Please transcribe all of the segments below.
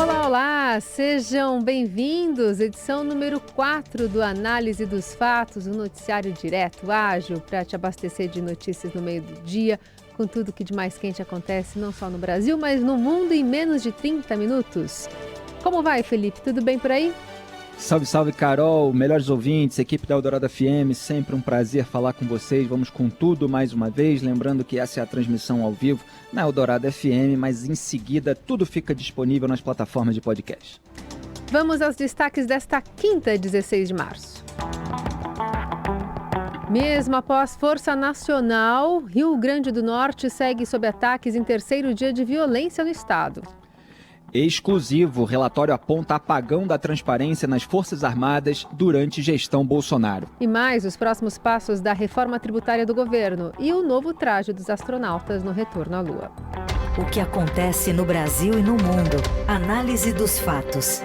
Olá, olá! Sejam bem-vindos! Edição número 4 do Análise dos Fatos, um noticiário direto, ágil, para te abastecer de notícias no meio do dia, com tudo que de mais quente acontece, não só no Brasil, mas no mundo em menos de 30 minutos. Como vai, Felipe? Tudo bem por aí? Salve, salve, Carol, melhores ouvintes, equipe da Eldorado FM, sempre um prazer falar com vocês. Vamos com tudo mais uma vez, lembrando que essa é a transmissão ao vivo na Eldorado FM, mas em seguida tudo fica disponível nas plataformas de podcast. Vamos aos destaques desta quinta, 16 de março. Mesmo após Força Nacional, Rio Grande do Norte segue sob ataques em terceiro dia de violência no estado. Exclusivo, o relatório aponta apagão da transparência nas Forças Armadas durante gestão Bolsonaro. E mais os próximos passos da reforma tributária do governo e o novo traje dos astronautas no retorno à Lua. O que acontece no Brasil e no mundo. Análise dos fatos.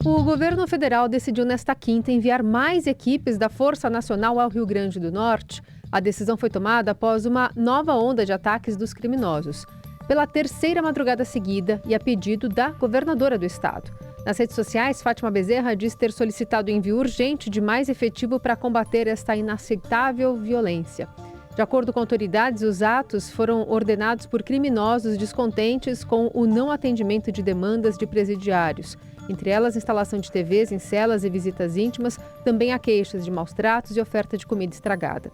O governo federal decidiu nesta quinta enviar mais equipes da Força Nacional ao Rio Grande do Norte. A decisão foi tomada após uma nova onda de ataques dos criminosos. Pela terceira madrugada seguida e a pedido da governadora do estado. Nas redes sociais, Fátima Bezerra diz ter solicitado o envio urgente de mais efetivo para combater esta inaceitável violência. De acordo com autoridades, os atos foram ordenados por criminosos descontentes com o não atendimento de demandas de presidiários. Entre elas, instalação de TVs em celas e visitas íntimas, também há queixas de maus tratos e oferta de comida estragada.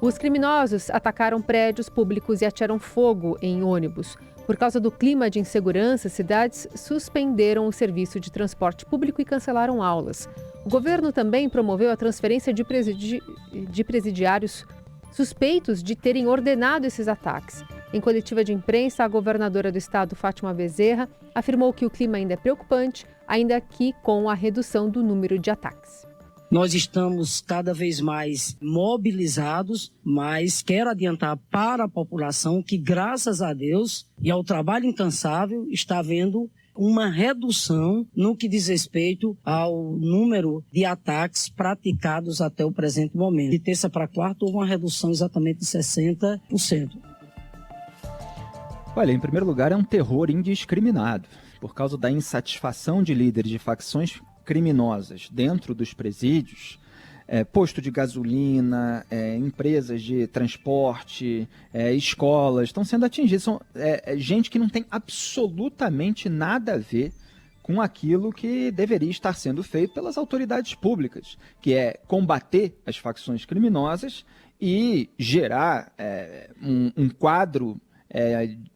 Os criminosos atacaram prédios públicos e atiraram fogo em ônibus. Por causa do clima de insegurança, cidades suspenderam o serviço de transporte público e cancelaram aulas. O governo também promoveu a transferência de presidiários suspeitos de terem ordenado esses ataques. Em coletiva de imprensa, a governadora do estado, Fátima Bezerra, afirmou que o clima ainda é preocupante, ainda que com a redução do número de ataques. Nós estamos cada vez mais mobilizados, mas quero adiantar para a população que, graças a Deus e ao trabalho incansável, está havendo uma redução no que diz respeito ao número de ataques praticados até o presente momento. De terça para quarta, houve uma redução exatamente de 60%. Olha, em primeiro lugar, é um terror indiscriminado. Por causa da insatisfação de líderes de facções criminosas dentro dos presídios, posto de gasolina, empresas de transporte, escolas, estão sendo atingidas. São gente que não tem absolutamente nada a ver com aquilo que deveria estar sendo feito pelas autoridades públicas, que é combater as facções criminosas e gerar um quadro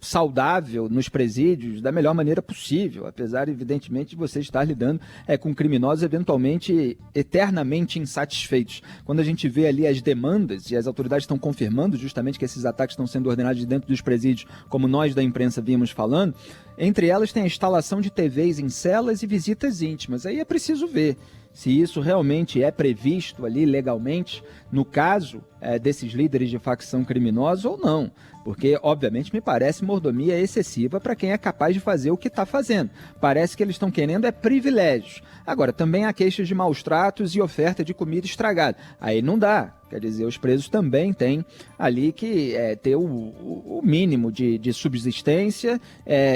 saudável nos presídios da melhor maneira possível, apesar, evidentemente, de você estar lidando com criminosos eventualmente eternamente insatisfeitos. Quando a gente vê ali as demandas, e as autoridades estão confirmando justamente que esses ataques estão sendo ordenados dentro dos presídios, como nós da imprensa vimos falando, entre elas tem a instalação de TVs em celas e visitas íntimas. Aí é preciso ver se isso realmente é previsto ali legalmente, no caso desses líderes de facção criminosa ou não. Porque, obviamente, me parece mordomia excessiva para quem é capaz de fazer o que está fazendo. Parece que eles estão querendo privilégios. Agora, também há queixas de maus tratos e oferta de comida estragada. Aí não dá. Quer dizer, os presos também têm ali que ter o mínimo de subsistência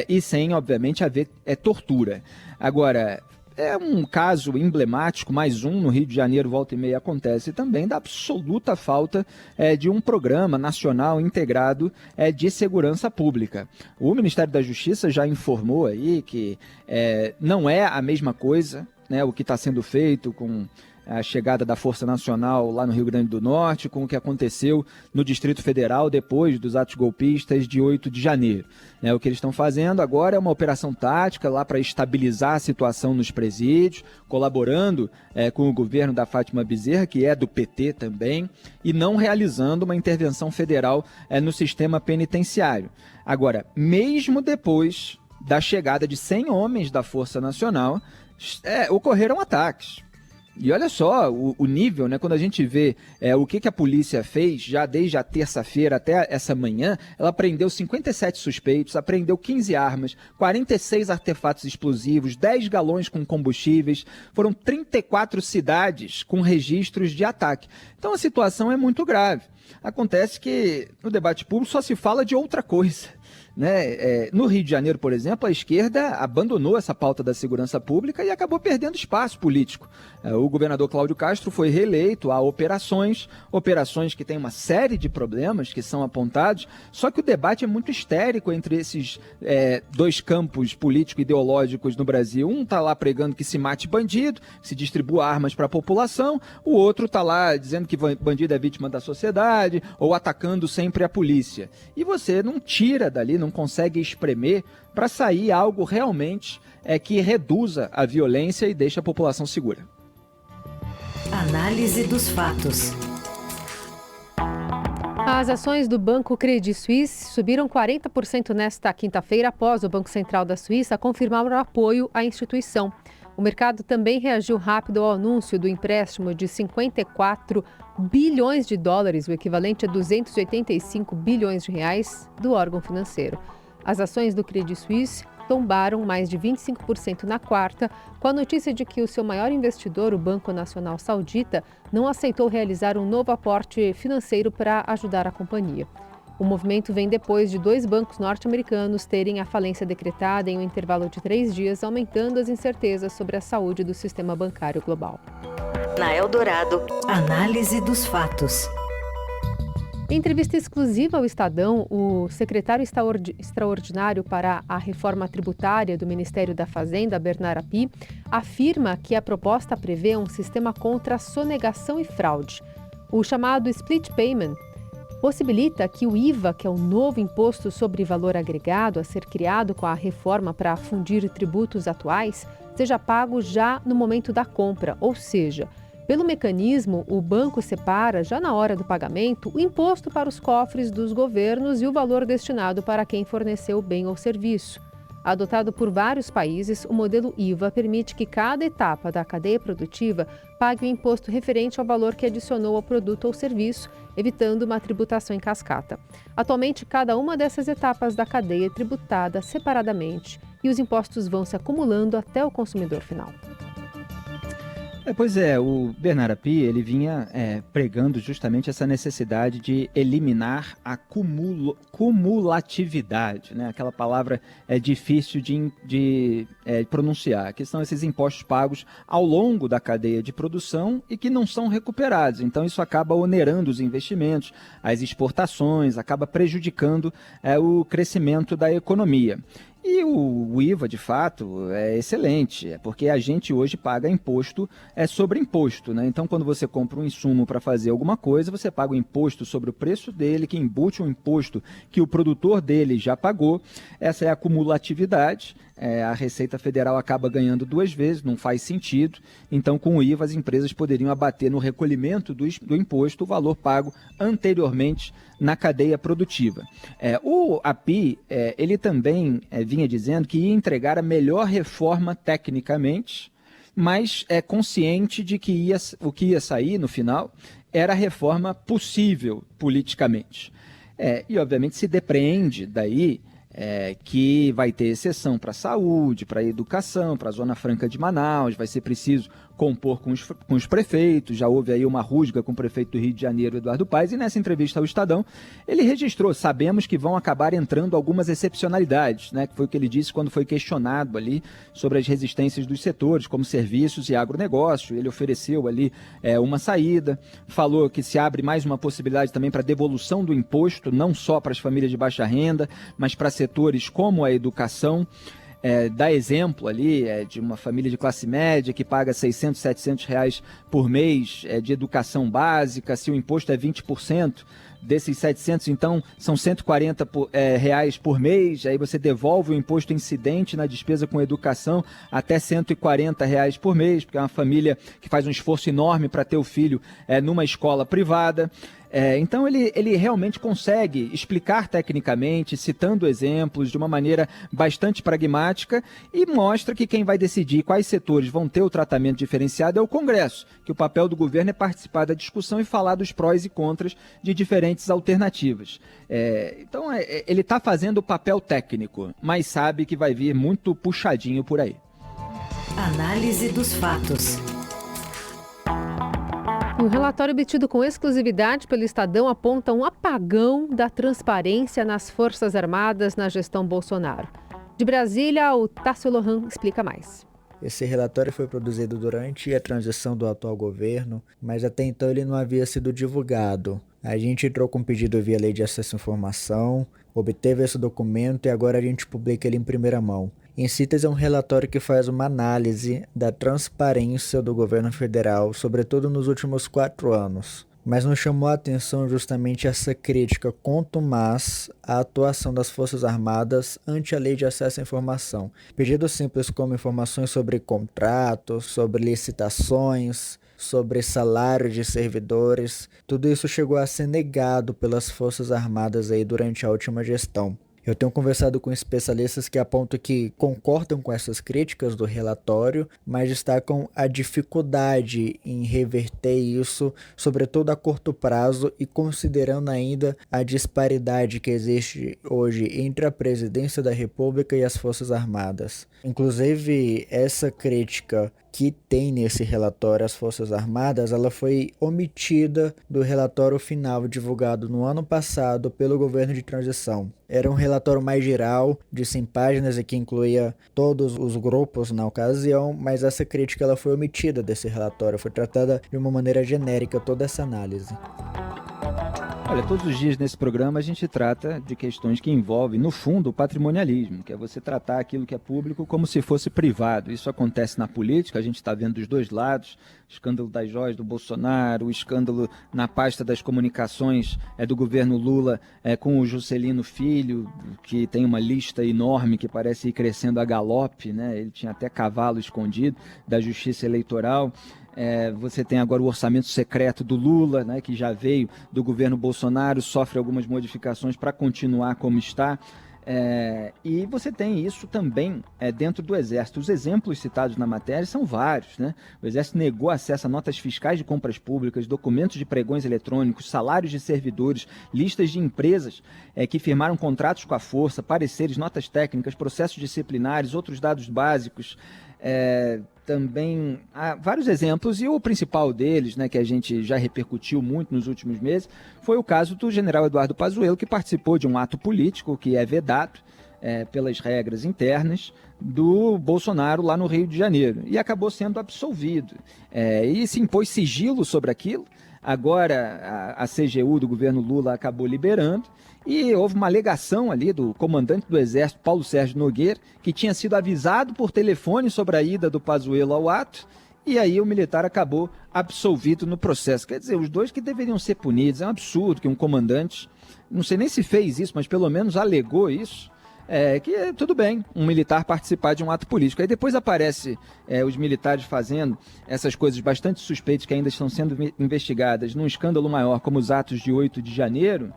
e sem, obviamente, haver tortura. Agora, é um caso emblemático, mais um no Rio de Janeiro, volta e meia acontece também, da absoluta falta de um programa nacional integrado de segurança pública. O Ministério da Justiça já informou aí que não é a mesma coisa, né, o que está sendo feito com a chegada da Força Nacional lá no Rio Grande do Norte, com o que aconteceu no Distrito Federal depois dos atos golpistas de 8 de janeiro. O que eles estão fazendo agora é uma operação tática lá para estabilizar a situação nos presídios, colaborando com o governo da Fátima Bezerra, que é do PT também, e não realizando uma intervenção federal no sistema penitenciário. Agora, mesmo depois da chegada de 100 homens da Força Nacional, ocorreram ataques. E olha só o nível, né? Quando a gente vê o que a polícia fez já desde a terça-feira até essa manhã, ela prendeu 57 suspeitos, apreendeu 15 armas, 46 artefatos explosivos, 10 galões com combustíveis, foram 34 cidades com registros de ataque. Então a situação é muito grave. Acontece que no debate público só se fala de outra coisa. né? No Rio de Janeiro, por exemplo, a esquerda abandonou essa pauta da segurança pública e acabou perdendo espaço político. O governador Cláudio Castro foi reeleito, há operações que têm uma série de problemas que são apontados, só que o debate é muito histérico entre esses dois campos político-ideológicos no Brasil. Um está lá pregando que se mate bandido, que se distribua armas para a população, o outro está lá dizendo que bandido é vítima da sociedade ou atacando sempre a polícia. E você não tira dali, não consegue espremer para sair algo realmente que reduza a violência e deixe a população segura. Análise dos fatos. As ações do Banco Credit Suisse subiram 40% nesta quinta-feira após o Banco Central da Suíça confirmar o apoio à instituição. O mercado também reagiu rápido ao anúncio do empréstimo de 54 bilhões de dólares, o equivalente a 285 bilhões de reais, do órgão financeiro. As ações do Credit Suisse tombaram mais de 25% na quarta, com a notícia de que o seu maior investidor, o Banco Nacional Saudita, não aceitou realizar um novo aporte financeiro para ajudar a companhia. O movimento vem depois de 2 bancos norte-americanos terem a falência decretada em um intervalo de 3 dias, aumentando as incertezas sobre a saúde do sistema bancário global. Na Eldorado, análise dos fatos. Em entrevista exclusiva ao Estadão, o secretário extraordinário para a reforma tributária do Ministério da Fazenda, Bernard Arpit, afirma que a proposta prevê um sistema contra sonegação e fraude. O chamado split payment possibilita que o IVA, que é o novo imposto sobre valor agregado a ser criado com a reforma para fundir tributos atuais, seja pago já no momento da compra, ou seja, pelo mecanismo, o banco separa, já na hora do pagamento, o imposto para os cofres dos governos e o valor destinado para quem forneceu o bem ou serviço. Adotado por vários países, o modelo IVA permite que cada etapa da cadeia produtiva pague o imposto referente ao valor que adicionou ao produto ou serviço, evitando uma tributação em cascata. Atualmente, cada uma dessas etapas da cadeia é tributada separadamente e os impostos vão se acumulando até o consumidor final. Pois é, o Bernard Arpit, ele vinha pregando justamente essa necessidade de eliminar a cumulatividade, né? Aquela palavra é difícil de pronunciar, que são esses impostos pagos ao longo da cadeia de produção e que não são recuperados. Então isso acaba onerando os investimentos, as exportações, acaba prejudicando o crescimento da economia. E o IVA, de fato, é excelente, porque a gente hoje paga imposto sobre imposto, né? Então, quando você compra um insumo para fazer alguma coisa, você paga o imposto sobre o preço dele, que embute um imposto que o produtor dele já pagou. Essa é a cumulatividade. A Receita Federal acaba ganhando 2 vezes, não faz sentido. Então, com o IVA, as empresas poderiam abater no recolhimento do imposto o valor pago anteriormente na cadeia produtiva. O API, ele também vinha dizendo que ia entregar a melhor reforma tecnicamente, mas é consciente de que o que ia sair no final era a reforma possível politicamente. E, obviamente, se depreende daí que vai ter exceção para a saúde, para a educação, para a Zona Franca de Manaus, vai ser preciso compor com os prefeitos, já houve aí uma rusga com o prefeito do Rio de Janeiro, Eduardo Paes, e nessa entrevista ao Estadão, ele registrou, sabemos que vão acabar entrando algumas excepcionalidades, né, que foi o que ele disse quando foi questionado ali sobre as resistências dos setores, como serviços e agronegócio. Ele ofereceu ali uma saída, falou que se abre mais uma possibilidade também para devolução do imposto, não só para as famílias de baixa renda, mas para setores como a educação. Dá exemplo ali de uma família de classe média que paga 600, 700 reais por mês de educação básica. Se o imposto é 20%, desses 700, então, são 140 reais por mês. Aí você devolve o imposto incidente na despesa com educação até 140 reais por mês, porque é uma família que faz um esforço enorme para ter o filho numa escola privada. Então ele realmente consegue explicar tecnicamente, citando exemplos de uma maneira bastante pragmática, e mostra que quem vai decidir quais setores vão ter o tratamento diferenciado é o Congresso, que o papel do governo é participar da discussão e falar dos prós e contras de diferentes alternativas. Então ele está fazendo o papel técnico, mas sabe que vai vir muito puxadinho por aí. Análise dos fatos. Um relatório obtido com exclusividade pelo Estadão aponta um apagão da transparência nas Forças Armadas na gestão Bolsonaro. De Brasília, o Tássio Lohan explica mais. Esse relatório foi produzido durante a transição do atual governo, mas até então ele não havia sido divulgado. A gente entrou com um pedido via Lei de Acesso à Informação, obteve esse documento e agora a gente publica ele em primeira mão. Em síntese, é um relatório que faz uma análise da transparência do governo federal, sobretudo nos últimos 4 anos. Mas nos chamou a atenção justamente essa crítica contumaz à atuação das Forças Armadas ante a Lei de Acesso à Informação. Pedidos simples como informações sobre contratos, sobre licitações, sobre salário de servidores, tudo isso chegou a ser negado pelas Forças Armadas aí durante a última gestão. Eu tenho conversado com especialistas que apontam que concordam com essas críticas do relatório, mas destacam a dificuldade em reverter isso, sobretudo a curto prazo e considerando ainda a disparidade que existe hoje entre a Presidência da República e as Forças Armadas. Inclusive, essa crítica que tem nesse relatório às Forças Armadas, ela foi omitida do relatório final divulgado no ano passado pelo governo de transição. Era um relatório mais geral, de 100 páginas, e que incluía todos os grupos na ocasião, mas essa crítica ela foi omitida desse relatório, foi tratada de uma maneira genérica toda essa análise. Olha, todos os dias nesse programa a gente trata de questões que envolvem, no fundo, o patrimonialismo, que é você tratar aquilo que é público como se fosse privado. Isso acontece na política, a gente está vendo dos dois lados, o escândalo das joias do Bolsonaro, o escândalo na pasta das comunicações do governo Lula com o Juscelino Filho, que tem uma lista enorme que parece ir crescendo a galope, né? Ele tinha até cavalo escondido da Justiça Eleitoral. Você tem agora o orçamento secreto do Lula, né, que já veio do governo Bolsonaro, sofre algumas modificações para continuar como está. E você tem isso também dentro do Exército. Os exemplos citados na matéria são vários, né? O Exército negou acesso a notas fiscais de compras públicas, documentos de pregões eletrônicos, salários de servidores, listas de empresas que firmaram contratos com a Força, pareceres, notas técnicas, processos disciplinares, outros dados básicos. Também há vários exemplos, e o principal deles, né, que a gente já repercutiu muito nos últimos meses, foi o caso do general Eduardo Pazuello, que participou de um ato político que é vedado pelas regras internas do Bolsonaro lá no Rio de Janeiro, e acabou sendo absolvido. E se impôs sigilo sobre aquilo. Agora a CGU do governo Lula acabou liberando, e houve uma alegação ali do comandante do Exército, Paulo Sérgio Nogueira, que tinha sido avisado por telefone sobre a ida do Pazuello ao ato, e aí o militar acabou absolvido no processo. Quer dizer, os dois que deveriam ser punidos. É um absurdo que um comandante, não sei nem se fez isso, mas pelo menos alegou isso, que tudo bem um militar participar de um ato político. Aí depois aparece os militares fazendo essas coisas bastante suspeitas que ainda estão sendo investigadas num escândalo maior, como os atos de 8 de janeiro,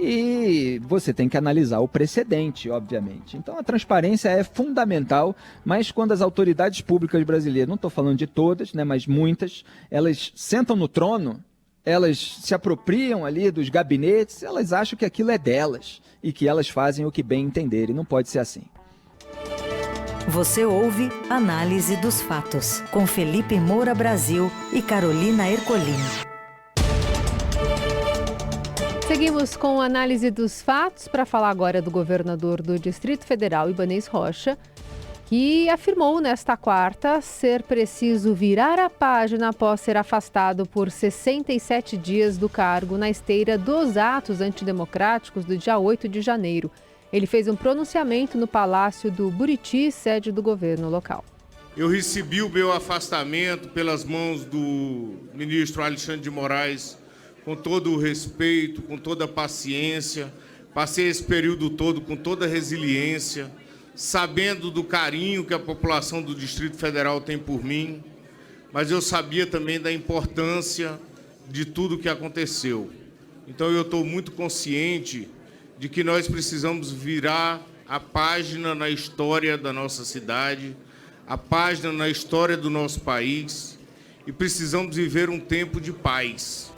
e você tem que analisar o precedente, obviamente. Então a transparência é fundamental, mas quando as autoridades públicas brasileiras, não estou falando de todas, né, mas muitas, elas sentam no trono, elas se apropriam ali dos gabinetes, elas acham que aquilo é delas e que elas fazem o que bem entenderem. Não pode ser assim. Você ouve Análise dos Fatos, com Felipe Moura Brasil e Carolina Ercolim. Seguimos com a análise dos fatos para falar agora do governador do Distrito Federal, Ibanez Rocha, que afirmou nesta quarta ser preciso virar a página após ser afastado por 67 dias do cargo na esteira dos atos antidemocráticos do dia 8 de janeiro. Ele fez um pronunciamento no Palácio do Buriti, sede do governo local. Eu recebi o meu afastamento pelas mãos do ministro Alexandre de Moraes com todo o respeito, com toda a paciência. Passei esse período todo com toda a resiliência, sabendo do carinho que a população do Distrito Federal tem por mim, mas eu sabia também da importância de tudo que aconteceu. Então eu estou muito consciente de que nós precisamos virar a página na história da nossa cidade, a página na história do nosso país, e precisamos viver um tempo de paz.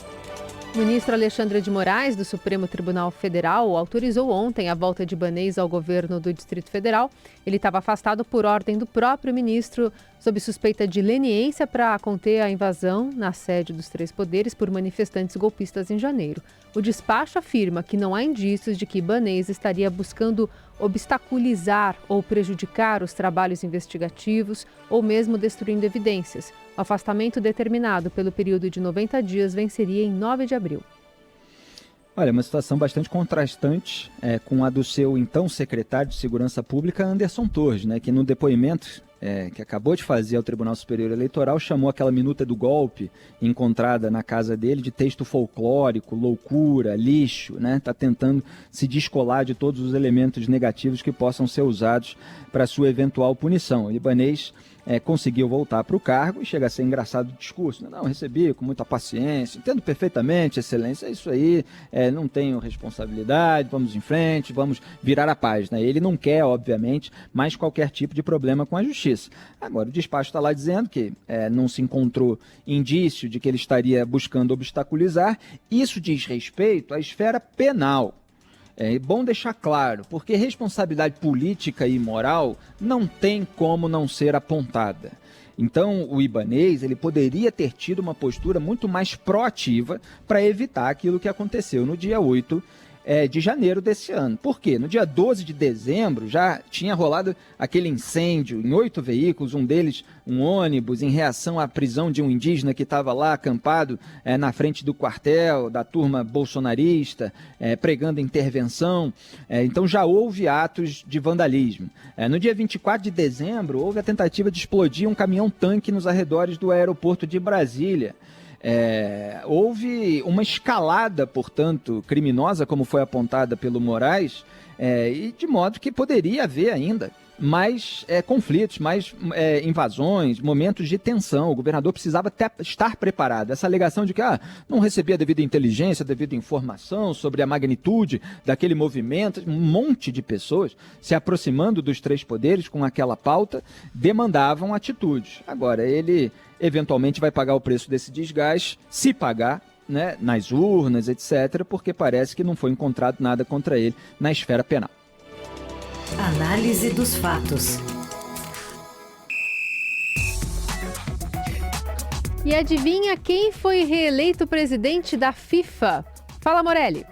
O ministro Alexandre de Moraes, do Supremo Tribunal Federal, autorizou ontem a volta de Ibanez ao governo do Distrito Federal. Ele estava afastado por ordem do próprio ministro, sob suspeita de leniência para conter a invasão na sede dos três poderes por manifestantes golpistas em janeiro. O despacho afirma que não há indícios de que Ibanez estaria buscando obstaculizar ou prejudicar os trabalhos investigativos ou mesmo destruindo evidências. O afastamento determinado pelo período de 90 dias venceria em 9 de abril. Olha, uma situação bastante contrastante com a do seu então secretário de Segurança Pública, Anderson Torres, que no depoimento que acabou de fazer ao Tribunal Superior Eleitoral chamou aquela minuta do golpe encontrada na casa dele de texto folclórico, loucura, lixo, Está tentando se descolar de todos os elementos negativos que possam ser usados para sua eventual punição. O Ibanez conseguiu voltar para o cargo e chega a ser engraçado o discurso. Não, recebi com muita paciência, entendo perfeitamente, excelência, é isso aí, não tenho responsabilidade, vamos em frente, vamos virar a página. Ele não quer, obviamente, mais qualquer tipo de problema com a justiça. Agora, o despacho está lá dizendo que não se encontrou indício de que ele estaria buscando obstaculizar. Isso diz respeito à esfera penal. É bom deixar claro, porque responsabilidade política e moral não tem como não ser apontada. Então, o Ibanez ele poderia ter tido uma postura muito mais proativa para evitar aquilo que aconteceu no dia 8 de janeiro desse ano. Por quê? No dia 12 de dezembro já tinha rolado aquele incêndio em 8 veículos, um deles um ônibus, em reação à prisão de um indígena que estava lá acampado na frente do quartel da turma bolsonarista, pregando intervenção. Então já houve atos de vandalismo. No dia 24 de dezembro houve a tentativa de explodir um caminhão-tanque nos arredores do aeroporto de Brasília. Houve uma escalada, portanto, criminosa, como foi apontada pelo Moraes, e de modo que poderia haver ainda mais conflitos, mais invasões, momentos de tensão. O governador precisava estar preparado. Essa alegação de que não recebia devida inteligência, devida informação sobre a magnitude daquele movimento, um monte de pessoas se aproximando dos três poderes com aquela pauta, demandavam atitudes. Agora, ele eventualmente vai pagar o preço desse desgaste, se pagar, nas urnas, etc., porque parece que não foi encontrado nada contra ele na esfera penal. Análise dos fatos. E adivinha quem foi reeleito presidente da FIFA? Fala, Morelli.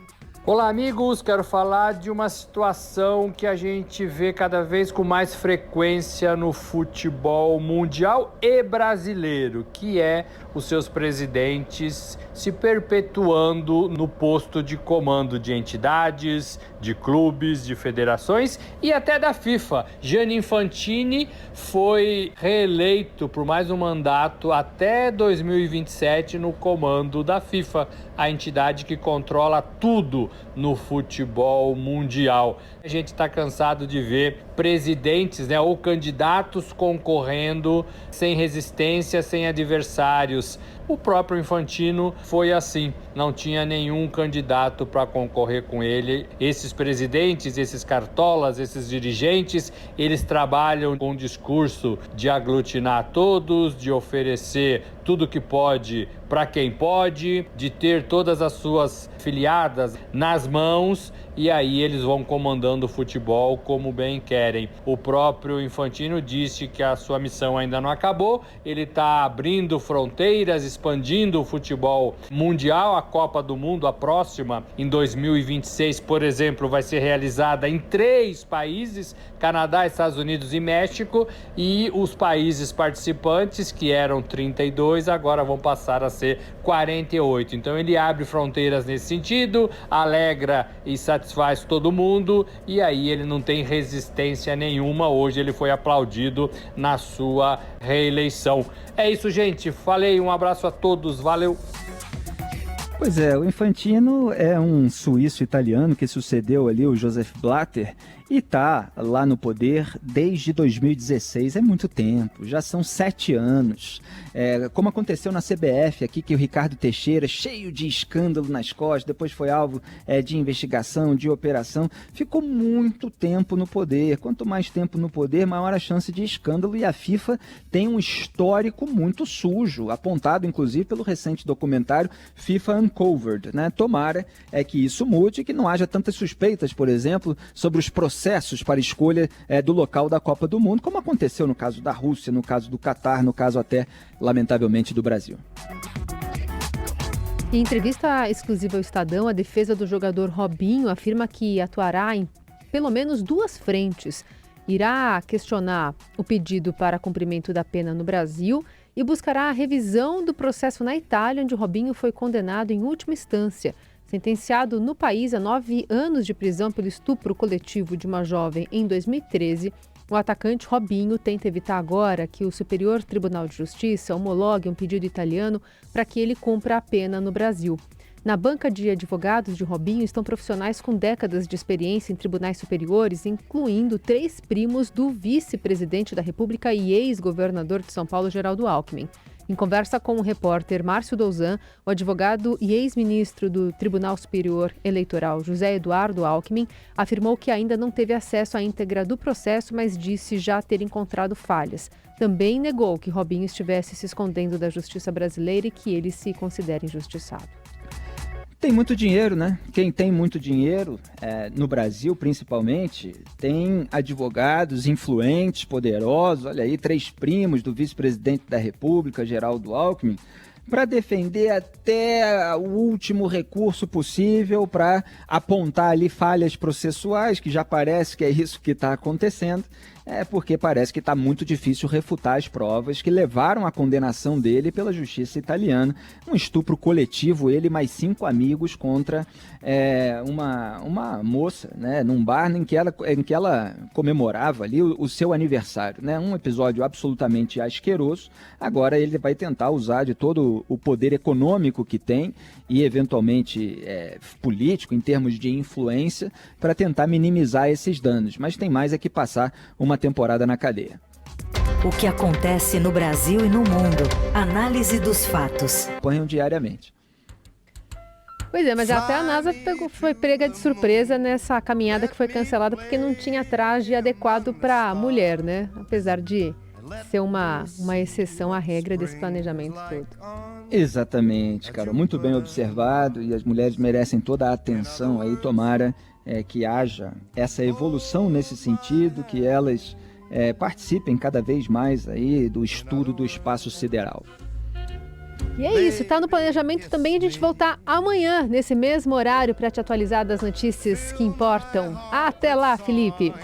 Olá, amigos. Quero falar de uma situação que a gente vê cada vez com mais frequência no futebol mundial e brasileiro, que é os seus presidentes se perpetuando no posto de comando de entidades, de clubes, de federações e até da FIFA. Gianni Infantini foi reeleito por mais um mandato até 2027 no comando da FIFA, a entidade que controla tudo no futebol mundial. A gente está cansado de ver presidentes, ou candidatos concorrendo sem resistência, sem adversários. O próprio Infantino foi assim, não tinha nenhum candidato para concorrer com ele. Esses presidentes, esses cartolas, esses dirigentes, eles trabalham com um discurso de aglutinar todos, de oferecer tudo que pode para quem pode, de ter todas as suas filiadas nas mãos, e aí eles vão comandando o futebol como bem querem. O próprio Infantino disse que a sua missão ainda não acabou, ele está abrindo fronteiras, expandindo o futebol mundial. A Copa do Mundo, a próxima, em 2026, por exemplo, vai ser realizada em 3 países, Canadá, Estados Unidos e México, e os países participantes, que eram 32, agora vão passar a ser 48. Então ele abre fronteiras nesse sentido, alegra e satisfaz todo mundo, e aí ele não tem resistência nenhuma. Hoje ele foi aplaudido na sua reeleição. É isso, gente. Falei, um abraço a todos, valeu! Pois é, o Infantino é um suíço italiano que sucedeu ali o Joseph Blatter E está lá no poder desde 2016, é muito tempo, já são 7 anos. Como aconteceu na CBF aqui, que o Ricardo Teixeira, cheio de escândalo nas costas, depois foi alvo de investigação, de operação, ficou muito tempo no poder. Quanto mais tempo no poder, maior a chance de escândalo, e a FIFA tem um histórico muito sujo, apontado inclusive pelo recente documentário FIFA Uncovered, né? Tomara que isso mude e que não haja tantas suspeitas, por exemplo, sobre os processos para escolha do local da Copa do Mundo, como aconteceu no caso da Rússia, no caso do Catar, no caso até, lamentavelmente, do Brasil. Em entrevista exclusiva ao Estadão, a defesa do jogador Robinho afirma que atuará em pelo menos 2 frentes. Irá questionar o pedido para cumprimento da pena no Brasil e buscará a revisão do processo na Itália, onde Robinho foi condenado em última instância. Sentenciado no país a 9 anos de prisão pelo estupro coletivo de uma jovem em 2013, o atacante Robinho tenta evitar agora que o Superior Tribunal de Justiça homologue um pedido italiano para que ele cumpra a pena no Brasil. Na banca de advogados de Robinho estão profissionais com décadas de experiência em tribunais superiores, incluindo 3 primos do vice-presidente da República e ex-governador de São Paulo, Geraldo Alckmin. Em conversa com o repórter Márcio Douzan, o advogado e ex-ministro do Tribunal Superior Eleitoral, José Eduardo Alckmin, afirmou que ainda não teve acesso à íntegra do processo, mas disse já ter encontrado falhas. Também negou que Robinho estivesse se escondendo da justiça brasileira e que ele se considera injustiçado. Tem muito dinheiro, né? Quem tem muito dinheiro, no Brasil principalmente, tem advogados influentes, poderosos, olha aí, 3 primos do vice-presidente da República, Geraldo Alckmin, para defender até o último recurso possível, para apontar ali falhas processuais, que já parece que é isso que está acontecendo, porque parece que está muito difícil refutar as provas que levaram à condenação dele pela justiça italiana. Um estupro coletivo, ele e mais 5 amigos contra uma moça, né, num bar em que ela comemorava ali o seu aniversário, né, um episódio absolutamente asqueroso. Agora ele vai tentar usar de todo o poder econômico que tem e eventualmente político, em termos de influência, para tentar minimizar esses danos. Mas tem mais que passar uma temporada na cadeia. O que acontece no Brasil e no mundo. Análise dos fatos. Acompanham diariamente. Pois é, mas até a NASA foi pega de surpresa nessa caminhada que foi cancelada porque não tinha traje adequado para a mulher, né? Apesar de ser uma exceção à regra desse planejamento todo. Exatamente, Carol. Muito bem observado, e as mulheres merecem toda a atenção aí, tomara que haja essa evolução nesse sentido, que elas participem cada vez mais aí do estudo do espaço sideral. E é isso, tá no planejamento também a gente voltar amanhã, nesse mesmo horário, para te atualizar das notícias que importam. Até lá, Felipe!